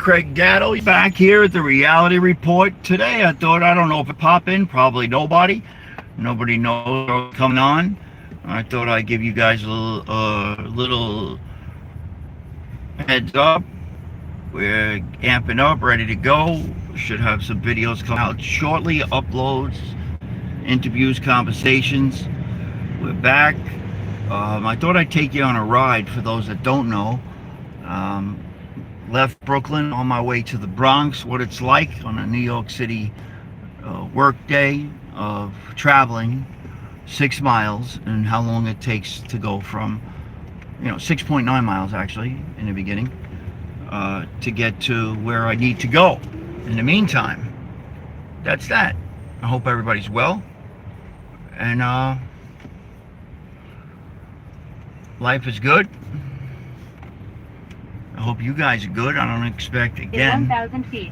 Craig Gatto back here at the Reality Report. Today I thought, I don't know if it pop in, probably nobody. Nobody knows what's coming on. I thought I'd give you guys a little heads up. We're amping up, ready to go. Should have some videos come out shortly, uploads, interviews, conversations. We're back. I thought I'd take you on a ride for those that don't know. Left Brooklyn on my way to the Bronx, what it's like on a New York City work day of traveling 6 miles, and how long it takes to go from 6.9 miles actually in the beginning to get to where I need to go. In the meantime, that's that. I hope everybody's well, and life is good. I hope you guys are good. I don't expect, again, in 1,000 feet,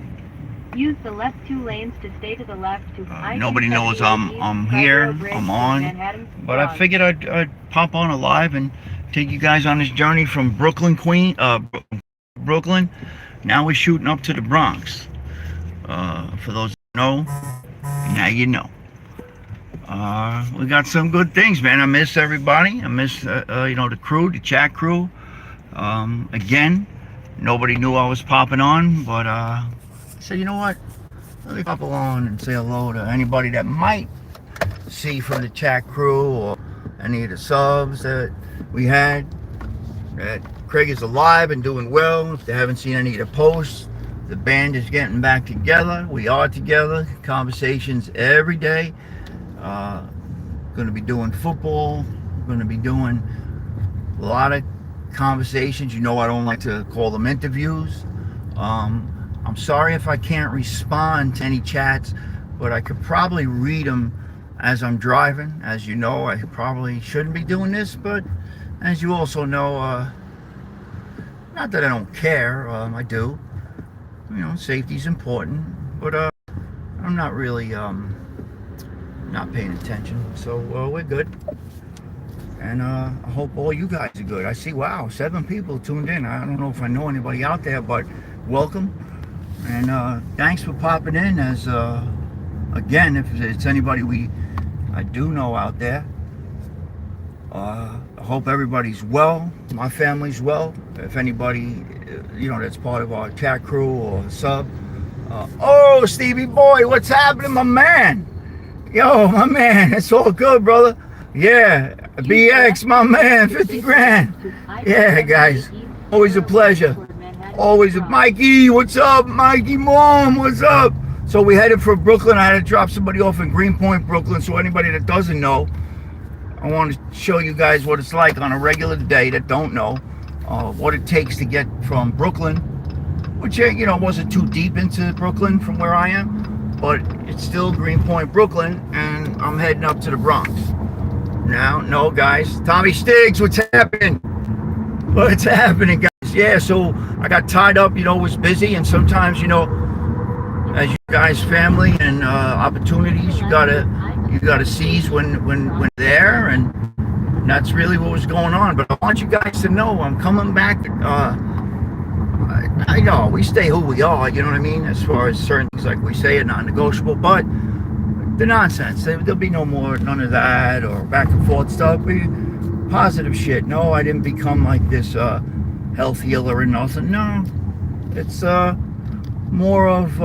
use the left 2 lanes to stay to the left to nobody knows I'm here, I'm on, but I figured I'd pop on live and take you guys on this journey from Brooklyn, Brooklyn. Now we're shooting up to the Bronx. For those that know, now you know. We got some good things, man. I miss everybody. I miss the crew, the chat crew. Again, nobody knew I was popping on, but I said, you know what, let me pop on and say hello to anybody that might see from the chat crew or any of the subs that we had, that Craig is alive and doing well. If they haven't seen any of the posts, the band is getting back together. We are together, conversations every day. Going to be doing football, going to be doing a lot of conversations. I don't like to call them interviews. I'm sorry if I can't respond to any chats, but I could probably read them as I'm driving. As you know, I probably shouldn't be doing this, but as you also know, not that I don't care, I do. Safety's important, but I'm not really not paying attention, so we're good. And I hope all you guys are good. I see, wow, 7 people tuned in. I don't know if I know anybody out there, but welcome. And thanks for popping in. As again, if it's anybody I do know out there, I hope everybody's well. My family's well. If anybody, that's part of our chat crew or sub. Oh, Stevie boy, what's happening, my man? Yo, my man, it's all good, brother. Yeah, BX, my man, 50 grand. Yeah, guys, always a pleasure. Always Mikey, what's up? Mikey, mom, what's up? So we headed for Brooklyn. I had to drop somebody off in Greenpoint, Brooklyn. So anybody that doesn't know, I want to show you guys what it's like on a regular day that don't know what it takes to get from Brooklyn, which, wasn't too deep into Brooklyn from where I am, but it's still Greenpoint, Brooklyn, and I'm heading up to the Bronx. Now, no, guys. Tommy Stiggs, what's happening? What's happening, guys? Yeah, so I got tied up, was busy, and sometimes, as you guys, family and opportunities, you gotta seize when there, and that's really what was going on. But I want you guys to know I'm coming back. I know we stay who we are, you know what I mean, as far as certain things like we say are non-negotiable, but the nonsense, there'll be none of that or back and forth stuff. Positive shit. No, I didn't become like this health healer and nothing. No, it's more of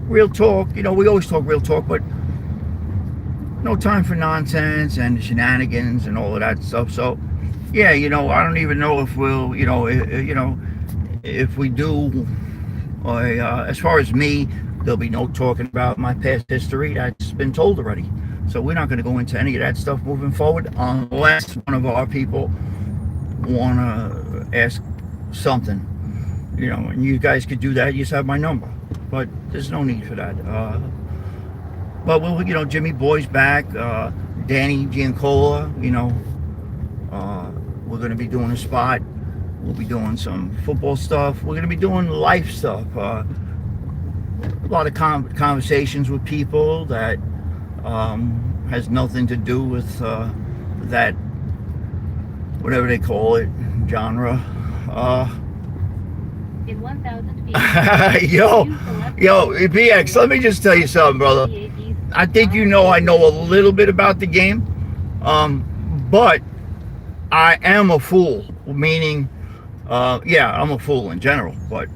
real talk. We always talk real talk, but no time for nonsense and shenanigans and all of that stuff. So yeah, I don't even know if we'll, if we do, as far as me, there'll be no talking about my past history. That's been told already. So we're not going to go into any of that stuff moving forward unless one of our people want to ask something, and you guys could do that. You just have my number, but there's no need for that. But we'll, Jimmy Boy's back, Danny Giancola, we're going to be doing a spot. We'll be doing some football stuff. We're going to be doing life stuff. A lot of conversations with people that has nothing to do with that, whatever they call it, genre. in 1,000 feet. Yo, Use the left BX, let me just tell you something, brother. I think you know I know a little bit about the game, but I am a fool, meaning, yeah, I'm a fool in general, but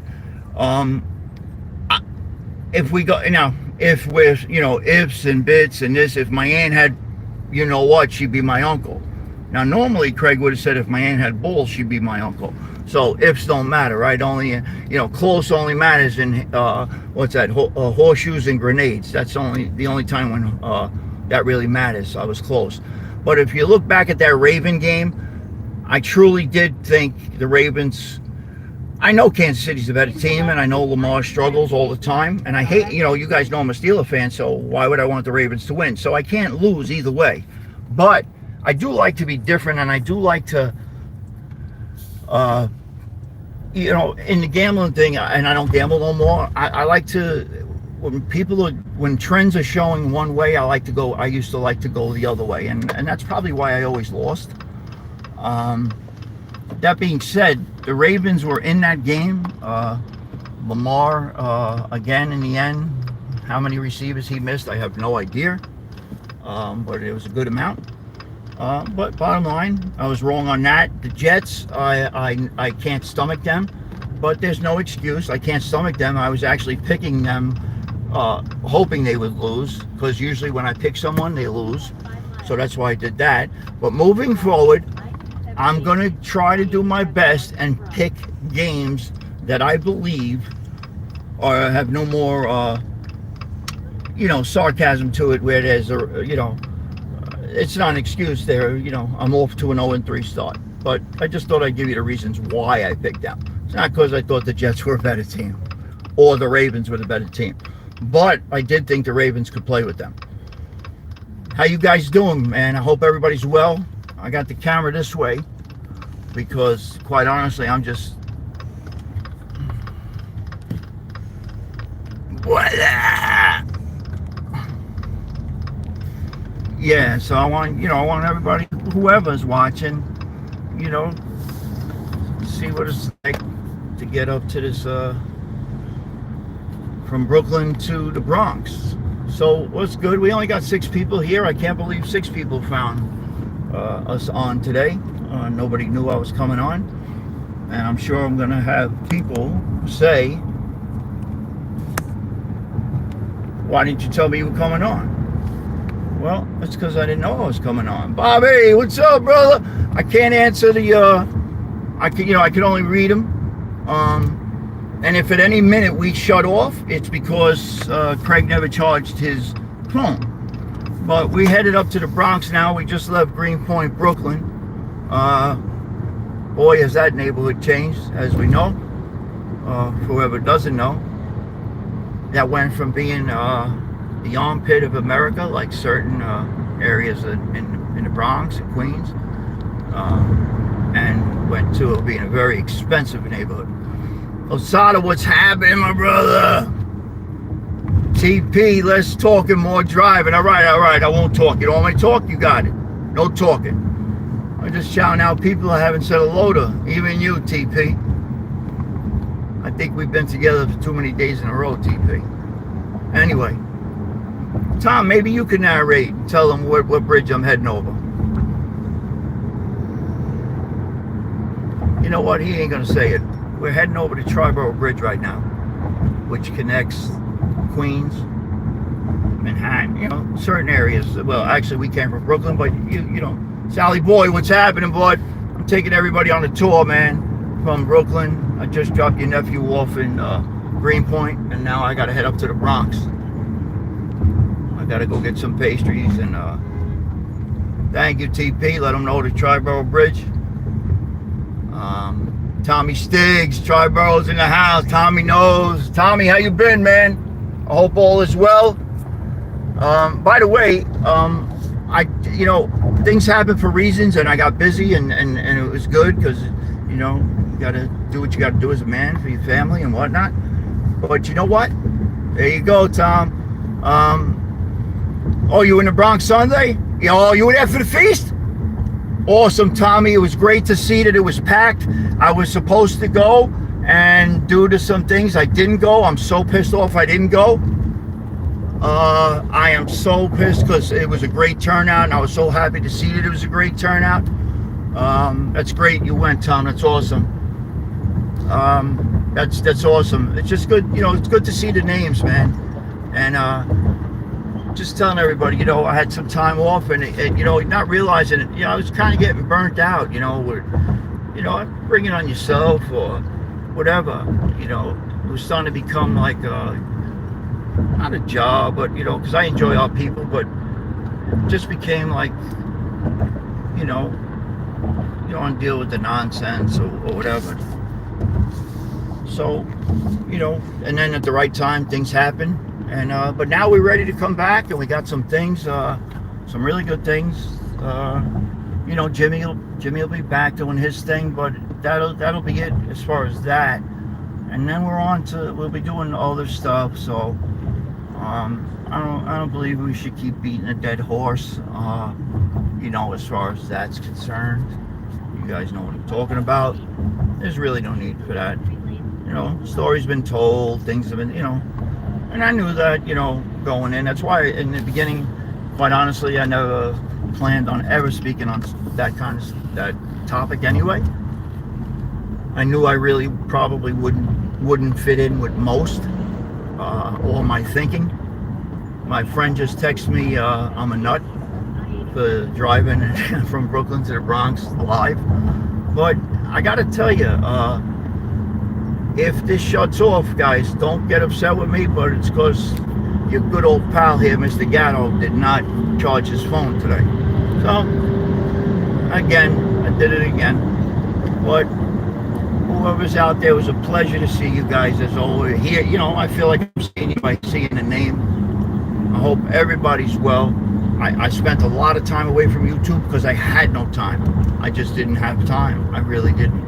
if we go now, if we're, ifs and bits and this, if my aunt had, she'd be my uncle. Now, normally Craig would have said if my aunt had balls, she'd be my uncle. So ifs don't matter, right? Only, close only matters in, horseshoes and grenades. That's the only time when that really matters. I was close. But if you look back at that Raven game, I truly did think the Ravens, I know Kansas City's a better team, and I know Lamar struggles all the time, and I hate, you guys know I'm a Steeler fan, so why would I want the Ravens to win? So I can't lose either way. But I do like to be different, and I do like to, in the gambling thing, and I don't gamble no more, I like to, when trends are showing one way, I used to like to go the other way, and that's probably why I always lost. That being said, the Ravens were in that game. Lamar, again, in the end, how many receivers he missed, I have no idea. But it was a good amount. But bottom line, I was wrong on that. The Jets, I can't stomach them, but there's no excuse. I can't stomach them. I was actually picking them, hoping they would lose, because usually when I pick someone, they lose. So that's why I did that. But moving forward, I'm going to try to do my best and pick games that I believe have no more, sarcasm to it, where there's it's not an excuse there. I'm off to an 0-3 start. But I just thought I'd give you the reasons why I picked them. It's not because I thought the Jets were a better team or the Ravens were the better team. But I did think the Ravens could play with them. How you guys doing, man? I hope everybody's well. I got the camera this way because, quite honestly, I'm just... Yeah, so I want everybody, whoever's watching, see what it's like to get up to this, from Brooklyn to the Bronx. So what's good? We only got 6 people here. I can't believe 6 people found us on today. Nobody knew I was coming on, and I'm sure I'm gonna have people say, why didn't you tell me you were coming on? Well, it's because I didn't know I was coming on. Bobby, what's up, brother? I can't answer the I can only read them, and if at any minute we shut off, it's because Craig never charged his phone. But we headed up to the Bronx now. We just left Greenpoint, Brooklyn. Boy, has that neighborhood changed, as we know. Whoever doesn't know, that went from being the armpit of America, like certain areas in the Bronx and Queens, and went to being a very expensive neighborhood. Osada, what's happening, my brother? TP, less talking, more driving. All right, I won't talk. You don't want me to talk? You got it. No talking. I'm just shouting out people I haven't said hello to. Even you, TP. I think we've been together for too many days in a row, TP. Anyway, Tom, maybe you can narrate and tell them what bridge I'm heading over. You know what? He ain't going to say it. We're heading over to Triborough Bridge right now, which connects Queens, Manhattan, certain areas. Well, actually, we came from Brooklyn, but Sally Boy, what's happening, bud? I'm taking everybody on a tour, man, from Brooklyn. I just dropped your nephew off in Greenpoint, and now I got to head up to the Bronx. I got to go get some pastries, and thank you, TP. Let them know the Triborough Bridge. Tommy Stiggs, Triborough's in the house. Tommy knows. Tommy, how you been, man? I hope all is well. By the way, things happen for reasons, and I got busy, and it was good because, you got to do what you got to do as a man for your family and whatnot. But you know what? There you go, Tom. Oh, you in the Bronx Sunday? Oh, you were there for the feast? Awesome, Tommy. It was great to see that it was packed. I was supposed to go, And due to some things, I didn't go. I'm so pissed off I didn't go. I am so pissed because it was a great turnout, and I was so happy to see that it was a great turnout. That's great. You went, Tom. That's awesome. That's awesome. It's just good. It's good to see the names, man. And just telling everybody, I had some time off, and not realizing it. I was kind of getting burnt out. Bringing on yourself or whatever. It was starting to become like not a job, but because I enjoy our people, but it just became like, you don't want to deal with the nonsense or whatever. So, and then at the right time, things happen. And but now we're ready to come back, and we got some things, some really good things. Jimmy will be back doing his thing, but that'll be it as far as that. And then we'll be doing other stuff. So I don't believe we should keep beating a dead horse. As far as that's concerned, you guys know what I'm talking about. There's really no need for that. Story's been told, things have been, and I knew that, going in. That's why in the beginning, quite honestly, I never planned on ever speaking on that topic anyway. I knew I really probably wouldn't fit in with most all my thinking. My friend just texted me I'm a nut for driving from Brooklyn to the Bronx live. But I gotta tell you, if this shuts off, guys, don't get upset with me, but it's because your good old pal here, Mr. Gatto, did not charge his phone today. So, again, I did it again. But whoever's out there, it was a pleasure to see you guys as always. Here, I feel like I'm seeing you by seeing the name. I hope everybody's well. I spent a lot of time away from YouTube because I had no time. I just didn't have time. I really didn't.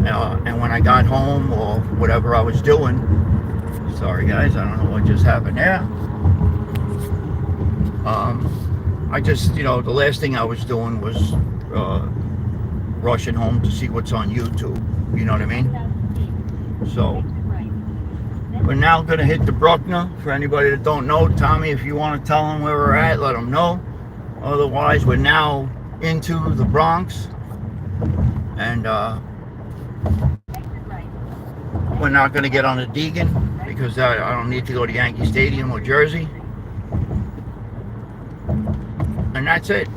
And when I got home or whatever I was doing, sorry guys, I don't know what just happened there. I just, the last thing I was doing was rushing home to see what's on YouTube. You know what I mean? So we're now going to hit the Bruckner. For anybody that don't know, Tommy, if you want to tell them where we're at, let them know. Otherwise, we're now into the Bronx. And we're not going to get on the Deegan because I don't need to go to Yankee Stadium or Jersey. And that's it.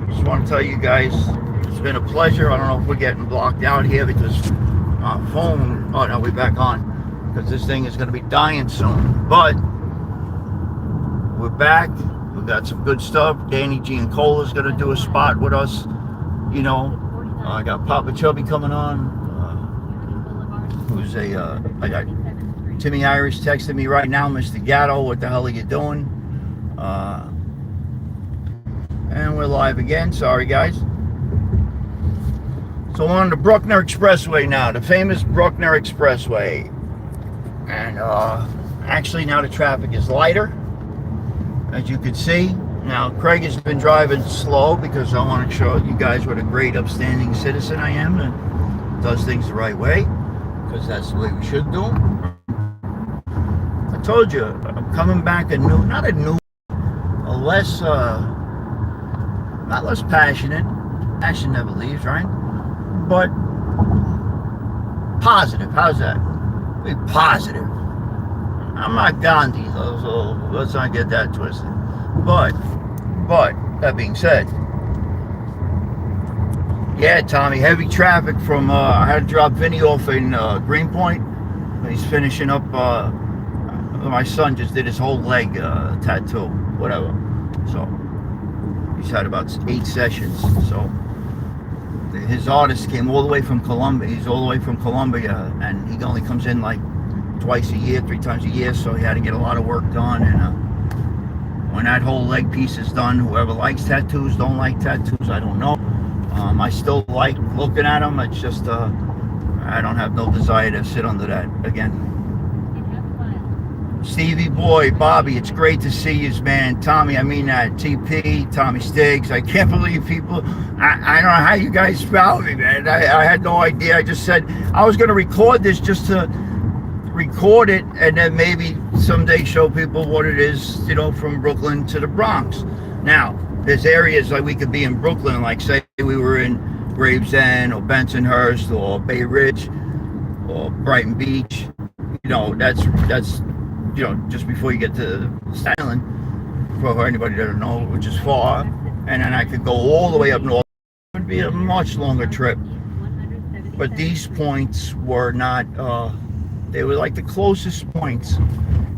Just want to tell you guys, it's been a pleasure. I don't know if we're getting blocked out here because our phone, oh no, we're back on because this thing is going to be dying soon. But we're back. We've got some good stuff. Danny Giancola is going to do a spot with us. I got Papa Chubby coming on. I got Timmy Irish texting me right now, Mr. Gatto, what the hell are you doing? And we're live again. Sorry, guys. So we're on the Bruckner Expressway now, the famous Bruckner Expressway. And actually now the traffic is lighter, as you can see. Now, Craig has been driving slow because I want to show you guys what a great upstanding citizen I am and does things the right way, because that's the way we should do them. I told you, I'm coming back not less, not less passionate. Passion never leaves, right? But positive. How's that? Be positive. I'm not Gandhi, so let's not get that twisted. But that being said, yeah, Tommy, heavy traffic from I had to drop Vinny off in Greenpoint. He's finishing up. My son just did his whole leg tattoo, whatever. So he's had about 8 sessions. So his artist came all the way from Colombia. He's all the way from Colombia, and he only comes in like twice a year, 3 times a year. So he had to get a lot of work done. And when that whole leg piece is done, whoever likes tattoos, don't like tattoos, I don't know. I still like looking at them. It's just I don't have no desire to sit under that again. Stevie boy, Bobby, it's great to see you, man. Tommy, I mean TP, Tommy Stiggs. I can't believe people. I don't know how you guys found me, man. I had no idea. I just said I was going to record this just to record it and then maybe someday show people what it is, you know, from Brooklyn to the Bronx. Now, there's areas like we could be in Brooklyn, like say we were in Gravesend or Bensonhurst or Bay Ridge or Brighton Beach. You know, that's you know, just before you get to Staten Island, for anybody that don't know, which is far, and then I could go all the way up north. It would be a much longer trip. But these points were not, they were like the closest points.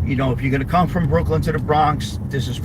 You know, if you're going to come from Brooklyn to the Bronx, this is